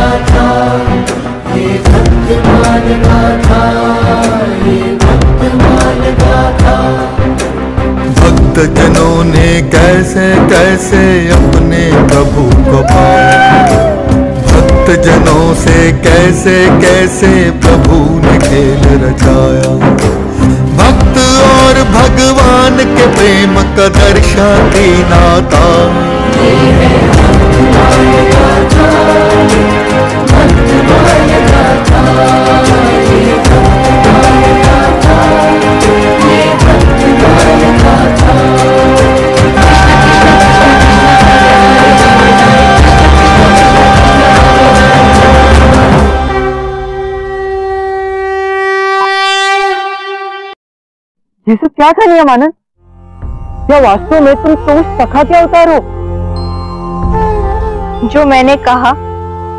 गाथा, ये भक्तमाल गाथा, ये भक्तमाल गाथा। भक्त जनों ने कैसे कैसे अपने प्रभु को पाया, भक्त जनों से कैसे कैसे प्रभु ने खेल रचाया। भक्त और भगवान के प्रेम का दर्शाती नाता, ये है भक्तमाल गाथा, भक्तमाल गाथा, ये भक्तमाल गाथा, ये भक्तमाल गाथा। ये सब क्या था नियमानंद? क्या वास्तव में तुम तो सखा के अवतार हो? जो मैंने कहा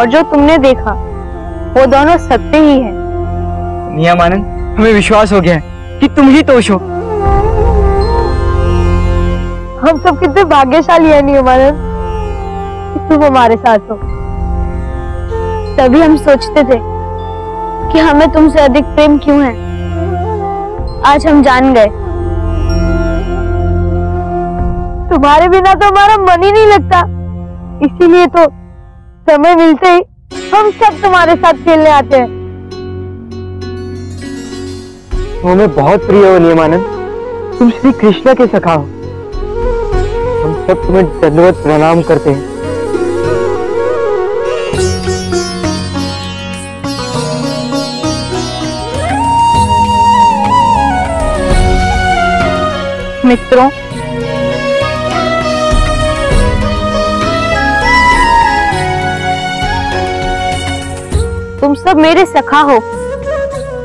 और जो तुमने देखा वो दोनों सत्य ही है। नियमानंद, हमें विश्वास हो गया है कि तुम ही तोष हो। हम सब कितने भाग्यशाली हैं नियमानंद कि तुम हमारे साथ हो। तभी हम सोचते थे कि हमें तुमसे अधिक प्रेम क्यों है। आज हम जान गए। तुम्हारे बिना तो हमारा मन ही नहीं लगता, इसीलिए तो समय मिलते ही हम सब तुम्हारे साथ खेलने आते हैं। तुम हमें बहुत प्रिय हो नियमानंद, तुम श्री कृष्ण के सखा हो। हम सब तुम्हें दंडवत प्रणाम करते हैं। मित्रों, तुम सब मेरे सखा हो,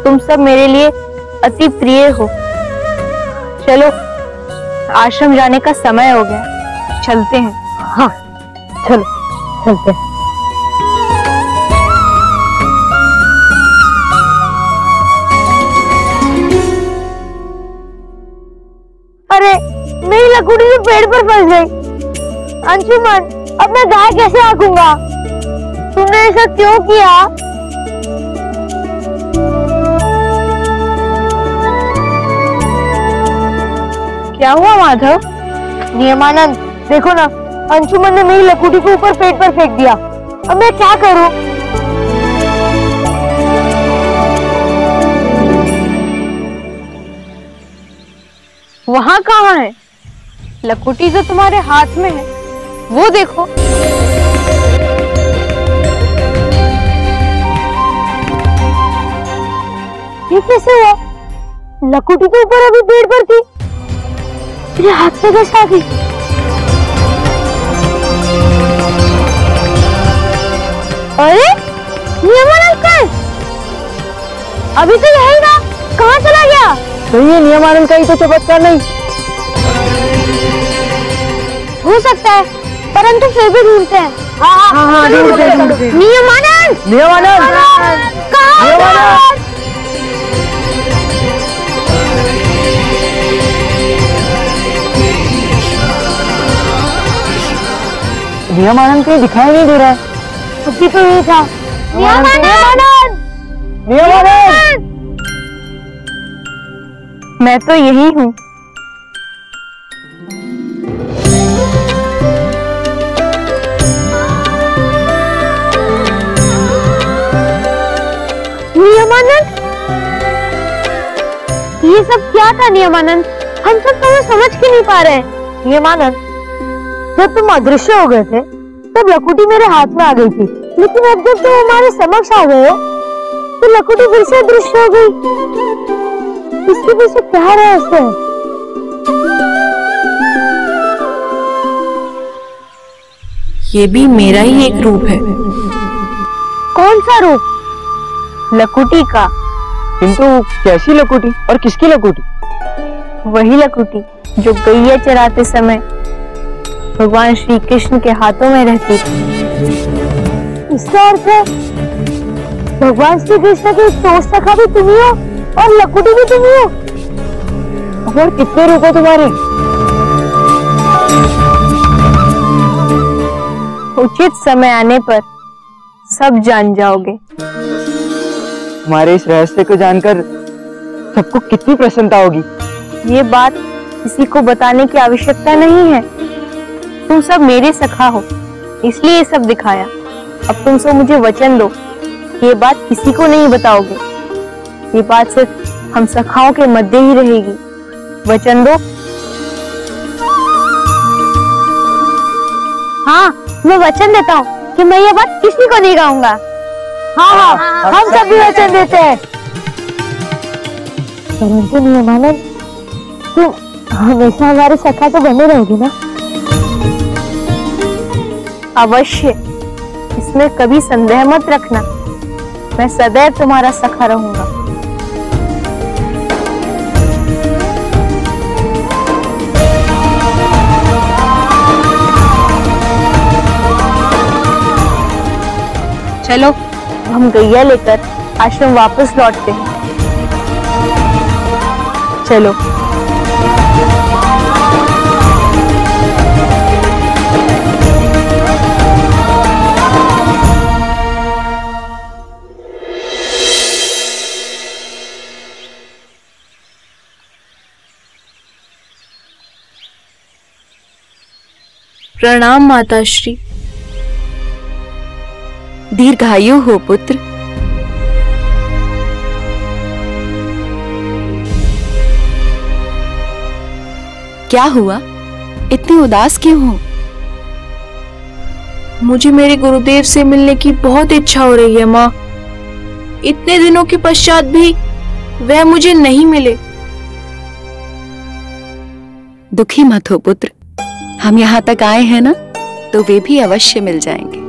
तुम सब मेरे लिए अति प्रिय हो। चलो, आश्रम जाने का समय हो गया, चलते हैं। हाँ, चलो चलते हैं। अरे, मेरी लकड़ी तो पेड़ पर फंस गई। अंशुमन, अब मैं गाय कैसे आंकूंगा? तुमने ऐसा क्यों किया? क्या हुआ माधव? नियमानंद, देखो ना, अंशुमन ने मेरी लकड़ी को ऊपर पेड़ पर फेंक दिया। अब मैं क्या करूं? वहां कहाँ है? लकुटी तो तुम्हारे हाथ में है, वो देखो। ये कैसे हुआ? लकुटी तो ऊपर अभी पेड़ पर थी, मेरे हाथ में कैसे आ गई? अरे, नियमानंद कहाँ? अभी तो यही था, कहाँ चला गया? नहीं, ये नियमानंद का ही तो चमत्कार नहीं हो सकता है, परंतु फिर भी ढूंढते हैं। हाँ, ढूंढते हैं। नियमानंद, नियमानंद, कहाँ? नियमानंद कहीं दिखाई नहीं दे रहा है। अभी तो ये था। नियमानंद, नियमानंद, मैं तो यही हूँ। नियमानंद, ये सब क्या था नियमानंद? हम सब तुम्हें समझ के नहीं पा रहे हैं। नियमानंद, जब तुम अदृश्य हो गए थे तब लकुटी मेरे हाथ में आ गई थी, लेकिन अब जब तुम हमारे समक्ष आ गए हो तो लकुटी फिर से अदृश्य हो गई। इसके पीछे क्या रहस्य है? ये भी मेरा ही एक रूप है। कौन सा रूप? लकुटी का। किंतु कैसी लकुटी और किसकी लकुटी? वही लकुटी जो गैया चराते समय भगवान श्री कृष्ण के हाथों में रहती थी। इसका अर्थ है भगवान श्री कृष्ण के दोस्त सखा भी तुम ही हो और लकुटी भी तुम ही हो। और कितने रूप हो तुम्हारे? उचित समय आने पर सब जान जाओगे। हमारे इस रहस्य को जानकर सबको कितनी प्रसन्नता होगी। ये बात किसी को बताने की आवश्यकता नहीं है। तुम सब मेरे सखा हो, इसलिए ये सब दिखाया। अब तुम सब मुझे वचन दो, ये बात किसी को नहीं बताओगे। ये बात सिर्फ हम सखाओं के मध्य ही रहेगी। वचन दो। हाँ, मैं वचन देता हूँ कि मैं ये बात किसी को नहीं कहूंगा। हाँ, हम सब भी वचन देते हैं। परंतु नियमानंद, तुम हमेशा हमारे सखा तो बने रहोगे ना? अवश्य, इसमें कभी संदेह मत रखना। मैं सदैव तुम्हारा सखा रहूंगा। चलो, हम गैया लेकर आश्रम वापस लौटते हैं। चलो। प्रणाम माताश्री। दीर्घायु हो पुत्र। क्या हुआ, इतनी उदास क्यों हो? मुझे मेरे गुरुदेव से मिलने की बहुत इच्छा हो रही है माँ। इतने दिनों के पश्चात भी वह मुझे नहीं मिले। दुखी मत हो पुत्र, हम यहाँ तक आए हैं ना, तो वे भी अवश्य मिल जाएंगे।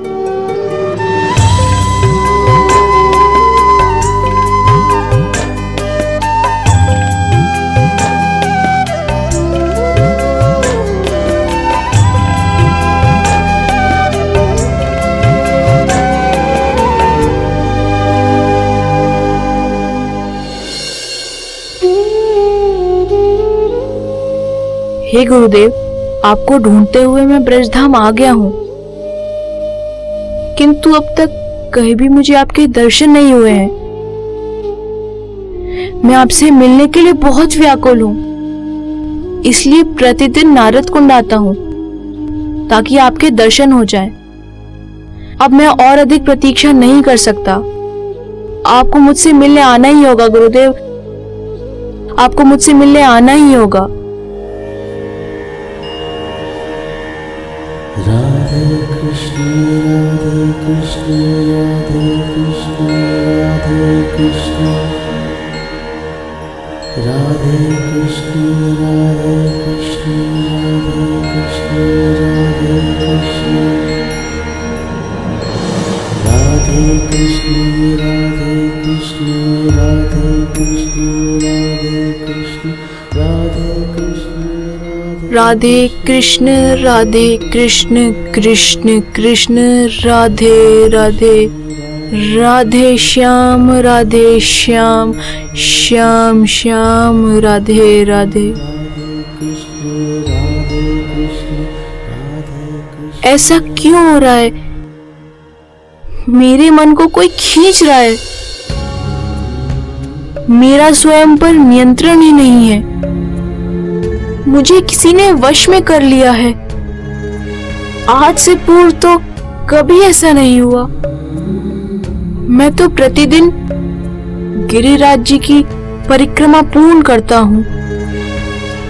हे गुरुदेव, आपको ढूंढते हुए मैं ब्रजधाम आ गया हूँ, किंतु अब तक कहीं भी मुझे आपके दर्शन नहीं हुए हैं। मैं आपसे मिलने के लिए बहुत व्याकुल हूँ, इसलिए प्रतिदिन नारद कुंड आता हूँ ताकि आपके दर्शन हो जाएं। अब मैं और अधिक प्रतीक्षा नहीं कर सकता। आपको मुझसे मिलने आना ही होगा गुरुदेव, आपको मुझसे मिलने आना ही होगा। राधे कृष्ण राधे कृष्ण राधे कृष्ण राधे कृष्ण राधे कृष्ण राधे कृष्ण राधे कृष्ण राधे कृष्ण राधे कृष्ण राधे कृष्ण राधे कृष्ण राधे कृष्ण राधे कृष्ण राधे कृष्ण राधे कृष्ण कृष्ण कृष्ण राधे राधे, राधे श्याम श्याम श्याम श्याम राधे राधे। ऐसा क्यों हो रहा है? मेरे मन को कोई खींच रहा है। मेरा स्वयं पर नियंत्रण ही नहीं है। मुझे किसी ने वश में कर लिया है। आज से पूर्व तो कभी ऐसा नहीं हुआ। मैं तो प्रतिदिन गिरिराज जी की परिक्रमा पूर्ण करता हूँ,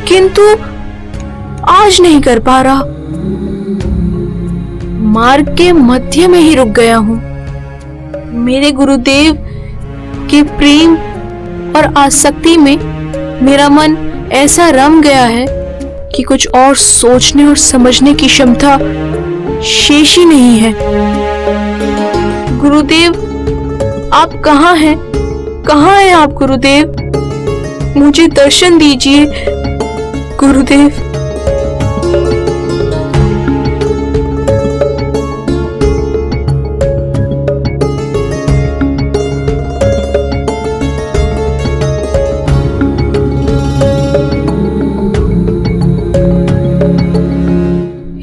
किंतु आज नहीं कर पा रहा। मार्ग के मध्य में ही रुक गया हूँ। मेरे गुरुदेव के प्रेम और आसक्ति में मेरा मन ऐसा रम गया है कि कुछ और सोचने और समझने की क्षमता शेष ही नहीं है। गुरुदेव, आप कहाँ हैं? कहाँ हैं आप गुरुदेव? मुझे दर्शन दीजिए गुरुदेव।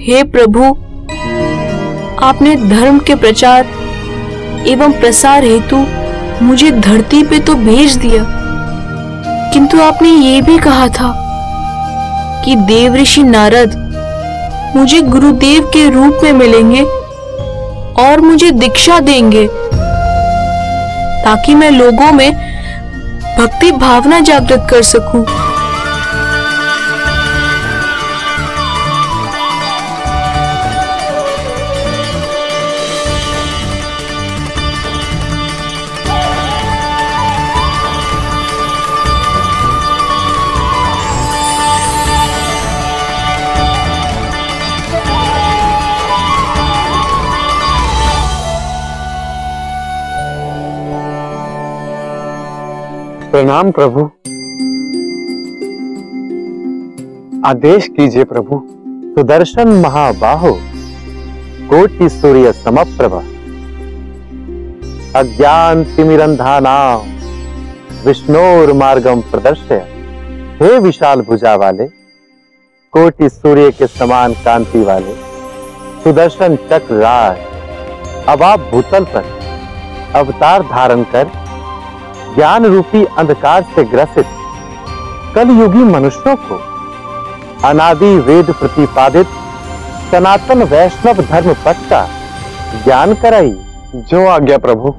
हे प्रभु, आपने धर्म के प्रचार एवं प्रसार हेतु मुझे धरती पे तो भेज दिया, किंतु आपने ये भी कहा था कि देव ऋषि नारद मुझे गुरुदेव के रूप में मिलेंगे और मुझे दीक्षा देंगे ताकि मैं लोगों में भक्ति भावना जागृत कर सकूं। प्रणाम प्रभु। आदेश कीजिए प्रभु। सुदर्शन महाबाहो कोटि सूर्य समप्रभ अज्ञान तिमिरंधानाम विष्णोर मार्गम प्रदर्शय। हे विशाल भुजा वाले, कोटि सूर्य के समान कांति वाले सुदर्शन चक्र राज, अब आप भूतल पर अवतार धारण कर ज्ञान रूपी अंधकार से ग्रसित कलयुगी मनुष्यों को अनादि वेद प्रतिपादित सनातन वैष्णव धर्म पथ का ज्ञान कराइए। जो आज्ञा प्रभु।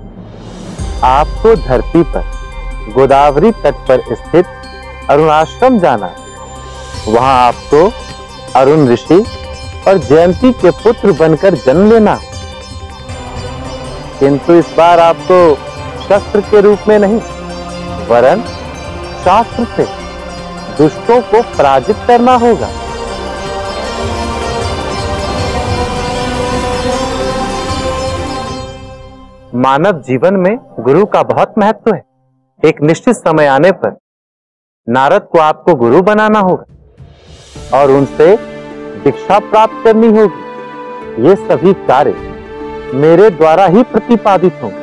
आपको धरती पर गोदावरी तट पर स्थित अरुणाश्रम जाना है। वहां आपको अरुण ऋषि और जयंती के पुत्र बनकर जन्म लेना, किंतु इस बार आपको शस्त्र के रूप में नहीं वरन शास्त्र से दुष्टों को पराजित करना होगा। मानव जीवन में गुरु का बहुत महत्व है। एक निश्चित समय आने पर नारद को आपको गुरु बनाना होगा और उनसे दीक्षा प्राप्त करनी होगी। ये सभी कार्य मेरे द्वारा ही प्रतिपादित होंगे।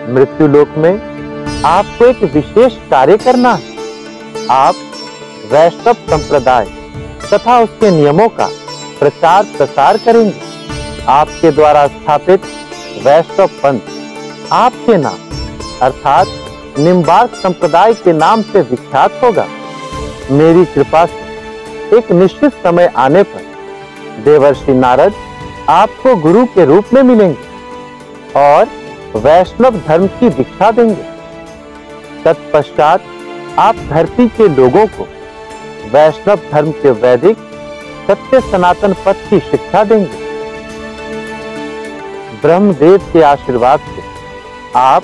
मृत्यु लोक में आपको एक विशेष कार्य करना है। आप वैष्णव संप्रदाय तथा उसके नियमों का प्रचार प्रसार करेंगे। आपके द्वारा स्थापित वैष्णव पंथ आपके नाम अर्थात निम्बार्क संप्रदाय के नाम से विख्यात होगा। मेरी कृपा से एक निश्चित समय आने पर देवर्षि नारद आपको गुरु के रूप में मिलेंगे और वैष्णव धर्म की दीक्षा देंगे। तत्पश्चात आप धरती के लोगों को वैष्णव धर्म के वैदिक सत्य सनातन पथ की शिक्षा देंगे। ब्रह्मदेव के आशीर्वाद से आप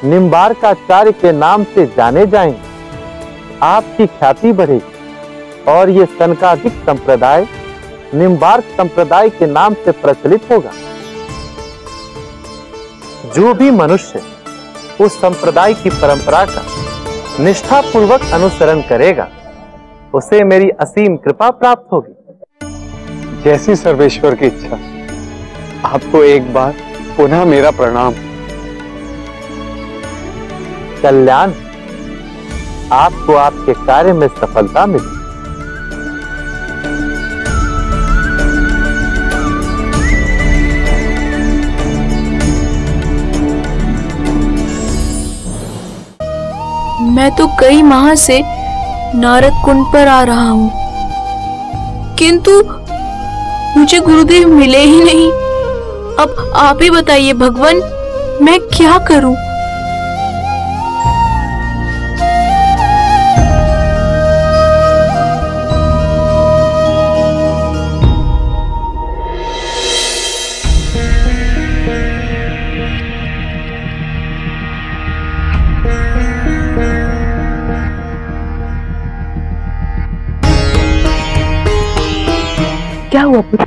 निम्बार्काचार्य के नाम से जाने जाएंगे। आपकी ख्याति बढ़ेगी और ये सनकादिक संप्रदाय निम्बार्क संप्रदाय के नाम से प्रचलित होगा। जो भी मनुष्य उस संप्रदाय की परंपरा का निष्ठापूर्वक अनुसरण करेगा उसे मेरी असीम कृपा प्राप्त होगी। जैसी सर्वेश्वर की इच्छा। आपको एक बार पुनः मेरा प्रणाम। कल्याण आपको आपके कार्य में सफलता मिली। मैं तो कई माह से नारद कुंड पर आ रहा हूँ, किंतु मुझे गुरुदेव मिले ही नहीं। अब आप ही बताइए भगवान, मैं क्या करूं? क्या हुआ पुत्र?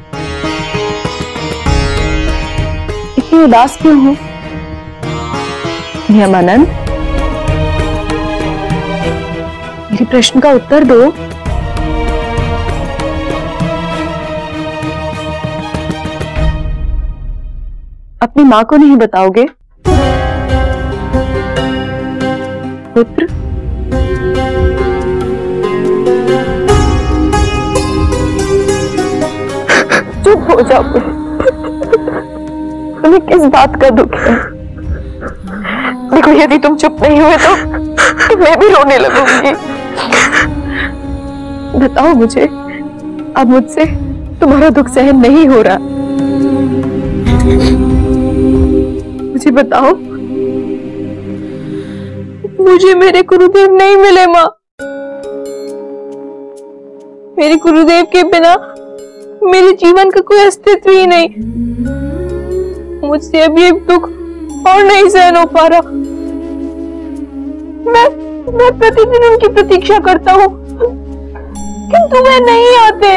इतनी उदास क्यों हो? नियमानंद, मेरे प्रश्न का उत्तर दो। अपनी मां को नहीं बताओगे? पुत्र, चुप हो जाओ। तुम्हें किस बात का दुख है? यदि तुम चुप नहीं हुए तो मैं भी रोने लगूंगी। बताओ मुझे, अब मुझसे तुम्हारा दुख सहन नहीं हो रहा। मुझे बताओ, मुझे मेरे गुरुदेव नहीं मिले माँ। मेरे गुरुदेव के बिना मेरे जीवन का कोई अस्तित्व ही नहीं। मुझसे अब ये दुख और नहीं सहन हो पा रहा। मैं प्रतिदिन उनकी प्रतीक्षा करता हूँ, किंतु वे नहीं आते।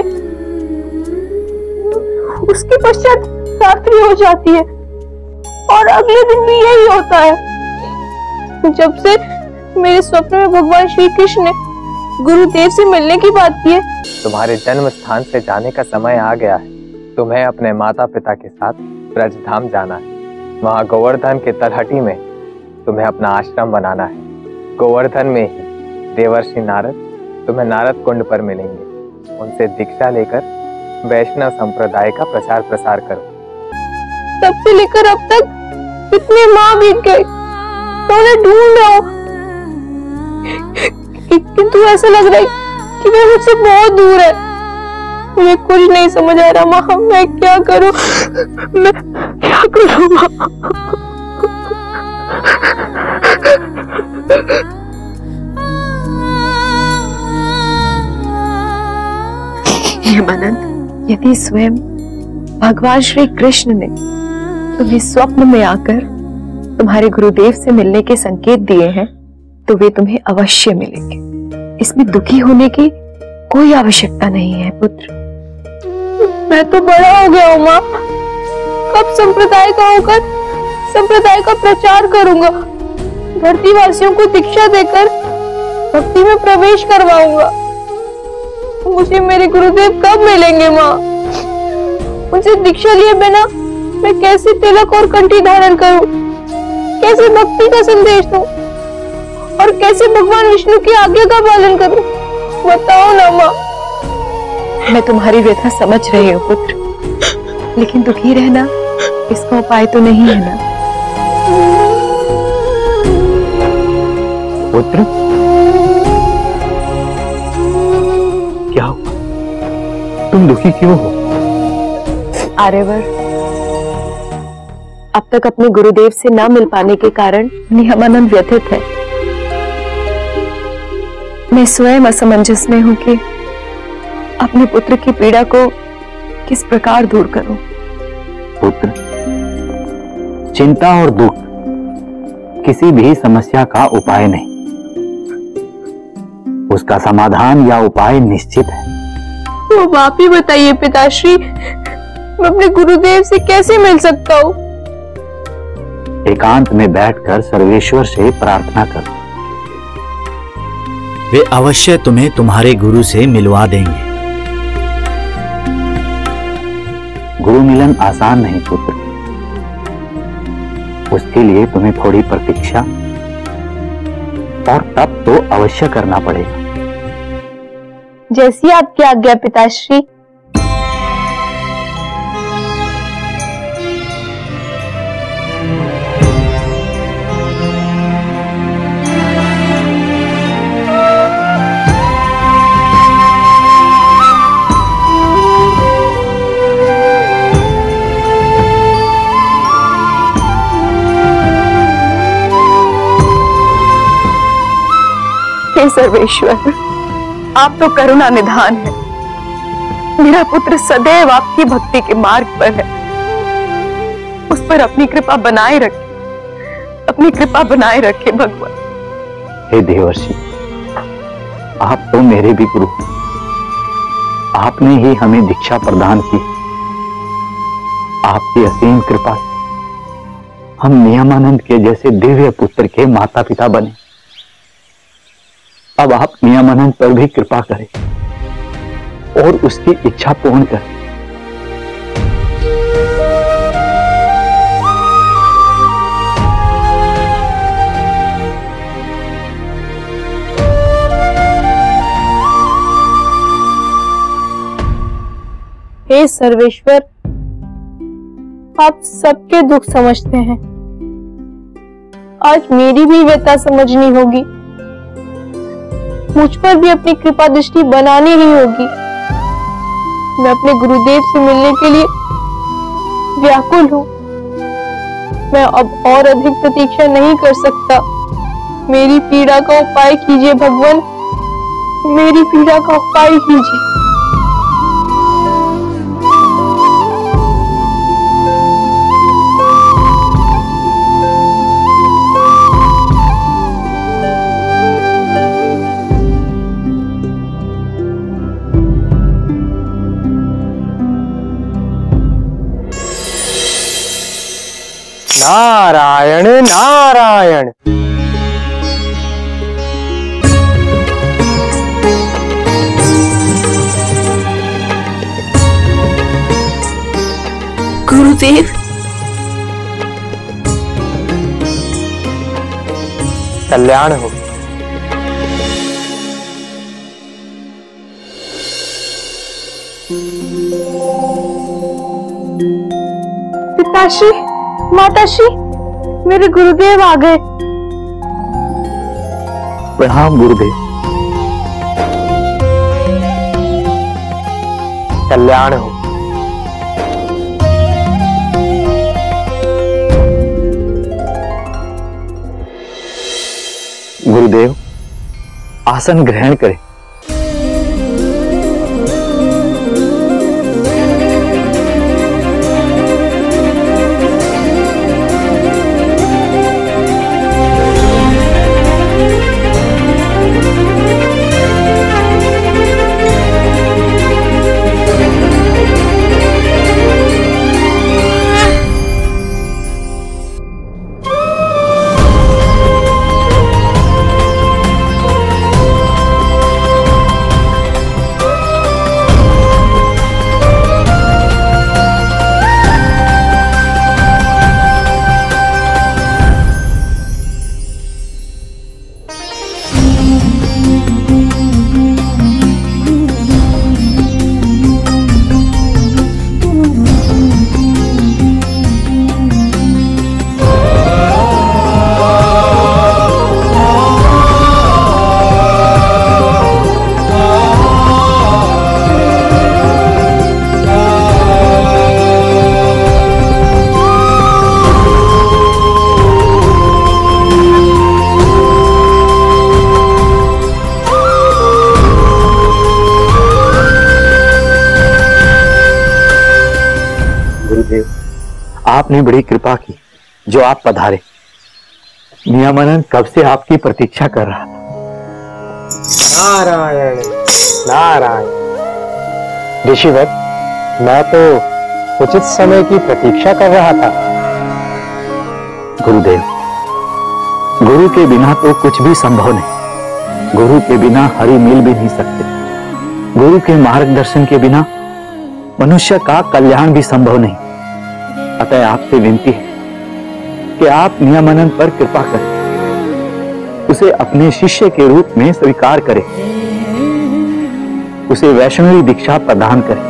उसके पश्चात रात्रि हो जाती है और अगले दिन भी यही होता है। जब से मेरे स्वप्न में भगवान श्री कृष्ण ने गुरुदेव से मिलने की बात की है, तुम्हारे जन्म स्थान से जाने का समय आ गया है। तुम्हें अपने माता पिता के साथ ब्रजधाम जाना है। वहाँ गोवर्धन के तलहटी में तुम्हें अपना आश्रम बनाना है। गोवर्धन में ही देवर्षि नारद तुम्हें नारद कुंड पर मिलेंगे। उनसे दीक्षा लेकर वैष्णव संप्रदाय का प्रचार प्रसार करो। तब से लेकर अब तक इतने माह बीत गए, तो उन्हें ढूंढ रहा हूं, किंतु ऐसा लग रहा है कि वे मुझसे बहुत दूर है। मुझे कुछ नहीं समझ आ रहा माँ, मैं क्या करूं? मैं क्या करूं माँ? हेमानंद, यदि स्वयं भगवान श्री कृष्ण ने तुम्हें स्वप्न में आकर तुम्हारे गुरुदेव से मिलने के संकेत दिए हैं, तो वे तुम्हें अवश्य मिलेंगे। इसमें दुखी होने की कोई आवश्यकता नहीं है पुत्र। मैं तो बड़ा हो गया हूँ माँ, कब संप्रदाय का होकर संप्रदाय का प्रचार करूंगा। धरती वासियों को दीक्षा देकर भक्ति में प्रवेश करवाऊंगा। मुझे मेरे गुरुदेव कब मिलेंगे माँ? उनसे दीक्षा लिए बिना मैं कैसे तिलक और कंठी धारण करूं? कैसे भक्ति का संदेश दूं? और कैसे भगवान विष्णु की आज्ञा का पालन करूं? बताओ ना माँ। मैं तुम्हारी व्यथा समझ रही हूँ पुत्र, लेकिन दुखी रहना इसका उपाय तो नहीं है ना। पुत्र, क्या हुआ? तुम दुखी क्यों हो? आर्यवर, अब तक अपने गुरुदेव से ना मिल पाने के कारण हेमानंद व्यथित है। मैं स्वयं असमंजस में हूं कि अपने पुत्र की पीड़ा को किस प्रकार दूर करूं। पुत्र, चिंता और दुख किसी भी समस्या का उपाय नहीं, उसका समाधान या उपाय निश्चित है। तो आप ही बताइए पिताश्री, मैं अपने गुरुदेव से कैसे मिल सकता हूँ? एकांत में बैठकर सर्वेश्वर से प्रार्थना करो। वे अवश्य तुम्हें तुम्हारे गुरु से मिलवा देंगे। गुरु मिलन आसान नहीं पुत्र, उसके लिए तुम्हें थोड़ी प्रतीक्षा और तप तो अवश्य करना पड़ेगा। जैसी आपकी आज्ञा पिताश्री। हे सर्वेश्वर, आप तो करुणा निधान है। मेरा पुत्र सदैव आपकी भक्ति के मार्ग पर है। उस पर अपनी कृपा बनाए रखे, अपनी कृपा बनाए रखे भगवान। हे देवर्षि, आप तो मेरे भी गुरु, आपने ही हमें दीक्षा प्रदान की। आपकी असीम कृपा से हम नियमानंद के जैसे दिव्य पुत्र के माता पिता बने। अब आप नियमानंद पर भी कृपा करें और उसकी इच्छा पूर्ण करें। हे सर्वेश्वर, आप सबके दुख समझते हैं। आज मेरी भी व्यथा समझनी होगी, मुझ पर भी अपनी कृपा दृष्टि बनानी ही होगी। मैं अपने गुरुदेव से मिलने के लिए व्याकुल हूँ। मैं अब और अधिक प्रतीक्षा नहीं कर सकता। मेरी पीड़ा का उपाय कीजिए भगवान, मेरी पीड़ा का उपाय कीजिए। नारायण नारायण। गुरुदेव, कल्याण हो। पिताश्री, माताश्री, मेरे गुरुदेव आ गए। प्रणाम गुरुदेव। कल्याण हो। गुरुदेव, आसन ग्रहण करें। आपने बड़ी कृपा की जो आप पधारे। नियमानंद कब से आपकी प्रतीक्षा कर रहा था। नारायण नारायण। ऋषिवर, मैं तो उचित समय की प्रतीक्षा कर रहा था। गुरुदेव, गुरु के बिना तो कुछ भी संभव नहीं। गुरु के बिना हरि मिल भी नहीं सकते। गुरु के मार्गदर्शन के बिना मनुष्य का कल्याण भी संभव नहीं। अतः आपसे विनती है कि आप नियमानंद पर कृपा करें, उसे अपने शिष्य के रूप में स्वीकार करें, उसे वैष्णवी दीक्षा प्रदान करें।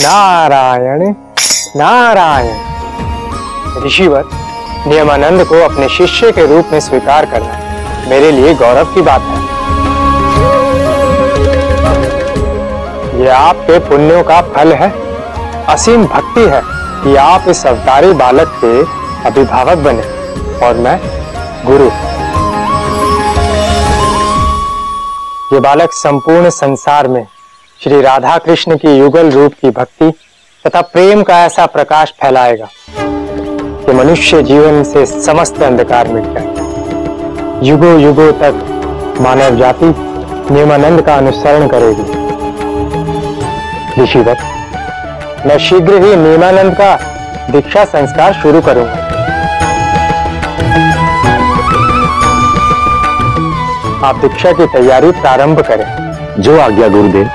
नारायण नारायण। ऋषिवर, नियमानंद को अपने शिष्य के रूप में स्वीकार करना मेरे लिए गौरव की बात है। ये आपके पुण्यों का फल है। असीम भक्ति है कि आप इस अवतारी बालक के अभिभावक बने और मैं गुरु। ये बालक संपूर्ण संसार में श्री राधा कृष्ण की युगल रूप की भक्ति तथा प्रेम का ऐसा प्रकाश फैलाएगा कि मनुष्य जीवन से समस्त अंधकार मिट जाए। युगों युगों तक मानव जाति नियमानंद का अनुसरण करेगी। ऋषिवर, मैं शीघ्र ही नियमानंद का दीक्षा संस्कार शुरू करूंगा। आप दीक्षा की तैयारी प्रारंभ करें। जो आज्ञा गुरुदेव।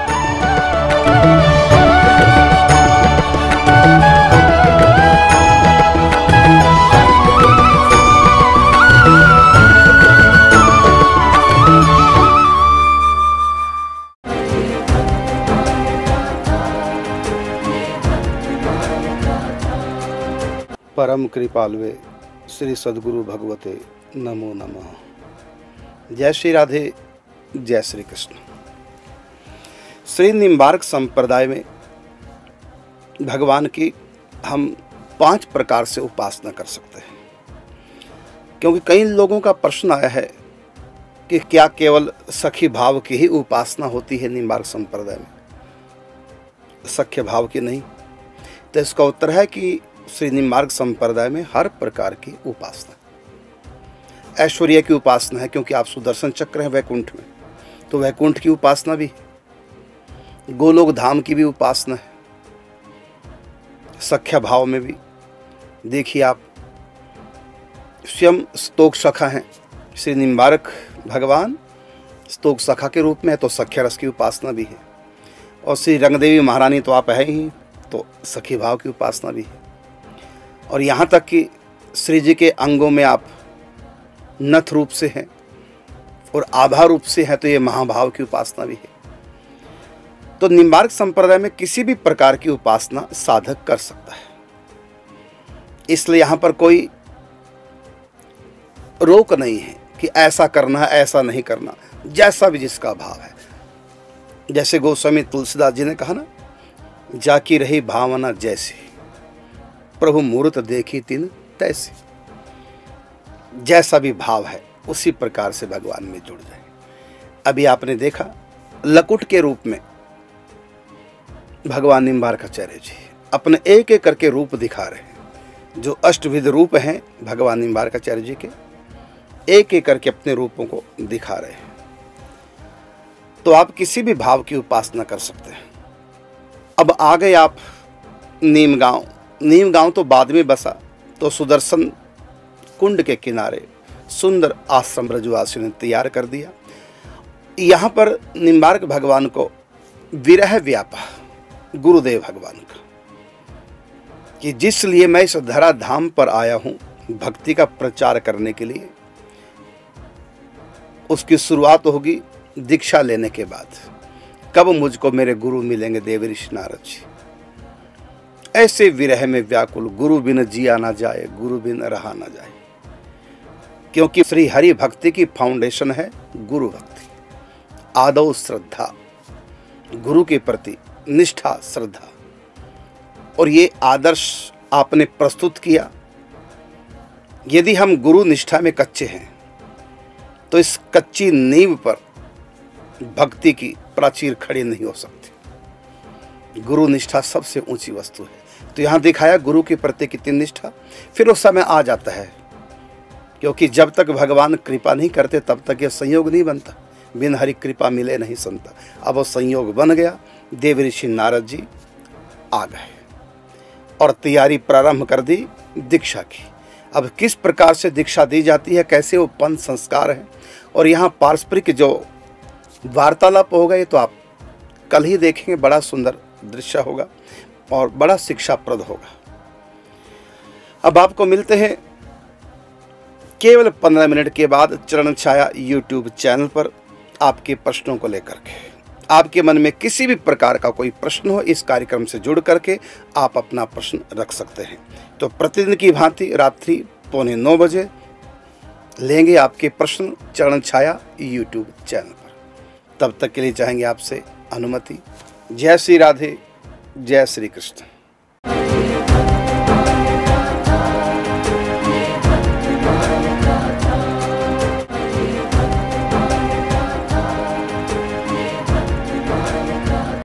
परम कृपालुवे श्री सद्गुरु भगवते नमो नमः। जय श्री राधे, जय श्री कृष्ण। श्री निम्बार्क संप्रदाय में भगवान की हम 5 प्रकार से उपासना कर सकते हैं, क्योंकि कई लोगों का प्रश्न आया है कि क्या केवल सखी भाव की ही उपासना होती है निम्बार्क संप्रदाय में, सख्य भाव की नहीं। तो इसका उत्तर है कि श्री निम्बार्क संप्रदाय में हर प्रकार की उपासना, ऐश्वर्य की उपासना है, क्योंकि आप सुदर्शन चक्र हैं वैकुंठ में, तो वैकुंठ की उपासना भी है, गोलोक धाम की भी उपासना है, सख्य भाव में भी। देखिए आप स्वयं स्तोक सखा हैं, श्री निम्बार्क भगवान स्तोक सखा के रूप में है, तो सख्य रस की उपासना भी है। और श्री रंगदेवी महारानी तो आप है ही, तो सखी भाव की उपासना भी है। और यहाँ तक कि श्री जी के अंगों में आप नथ रूप से हैं और आभा रूप से हैं, तो ये महाभाव की उपासना भी है। तो निम्बार्क संप्रदाय में किसी भी प्रकार की उपासना साधक कर सकता है, इसलिए यहाँ पर कोई रोक नहीं है कि ऐसा करना है ऐसा नहीं करना, जैसा भी जिसका भाव है। जैसे गोस्वामी तुलसीदास जी ने कहा ना, जाकी रही भावना जैसी, प्रभु मूर्त देखी तिन तैसी। जैसा भी भाव है उसी प्रकार से भगवान में जुड़ जाए। अभी आपने देखा लकुट के रूप में भगवान निम्बार्काचार्य जी अपने एक एक करके रूप दिखा रहे हैं। जो अष्टविध रूप हैं भगवान निम्बार्काचार्य जी के, एक एक करके अपने रूपों को दिखा रहे हैं। तो आप किसी भी भाव की उपासना कर सकते हैं। अब आ गए आप नीमगांव। नीमगांव तो बाद में बसा, तो सुदर्शन कुंड के किनारे सुंदर आश्रम ब्रजवासियों ने तैयार कर दिया। यहाँ पर निम्बार्क भगवान को विरह व्यापा गुरुदेव भगवान का, कि जिस लिए मैं इस धरा धाम पर आया हूँ भक्ति का प्रचार करने के लिए, उसकी शुरुआत होगी दीक्षा लेने के बाद। कब मुझको मेरे गुरु मिलेंगे देव ऋषि नारद जी। ऐसे विरह में व्याकुल, गुरु बिन जिया ना जाए, गुरु बिन रहा ना जाए। क्योंकि श्री हरि भक्ति की फाउंडेशन है गुरु भक्ति, आदौ श्रद्धा, गुरु के प्रति निष्ठा श्रद्धा। और ये आदर्श आपने प्रस्तुत किया। यदि हम गुरु निष्ठा में कच्चे हैं तो इस कच्ची नींव पर भक्ति की प्राचीर खड़ी नहीं हो सकती। गुरु निष्ठा सबसे ऊंची वस्तु है। तो यहाँ दिखाया गुरु के प्रति कितनी निष्ठा। फिर उस समय आ जाता है, क्योंकि जब तक भगवान कृपा नहीं करते तब तक ये संयोग नहीं बनता। बिन हरि कृपा मिले नहीं संता। अब वो संयोग बन गया, देव ऋषि नारद जी आ गए और तैयारी प्रारंभ कर दी दीक्षा की। अब किस प्रकार से दीक्षा दी जाती है, कैसे वो पंथ संस्कार है और यहाँ पारस्परिक जो वार्तालाप होगा, ये तो आप कल ही देखेंगे। बड़ा सुंदर दृश्य होगा और बड़ा शिक्षाप्रद होगा। अब आपको मिलते हैं केवल 15 मिनट के बाद चरण छाया यूट्यूब चैनल पर आपके प्रश्नों को लेकर के। आपके मन में किसी भी प्रकार का कोई प्रश्न हो, इस कार्यक्रम से जुड़ करके आप अपना प्रश्न रख सकते हैं। तो प्रतिदिन की भांति रात्रि 8:45 बजे लेंगे आपके प्रश्न चरण छाया यूट्यूब चैनल पर। तब तक के लिए चाहेंगे आपसे अनुमति। जय श्री राधे, जय श्री कृष्ण।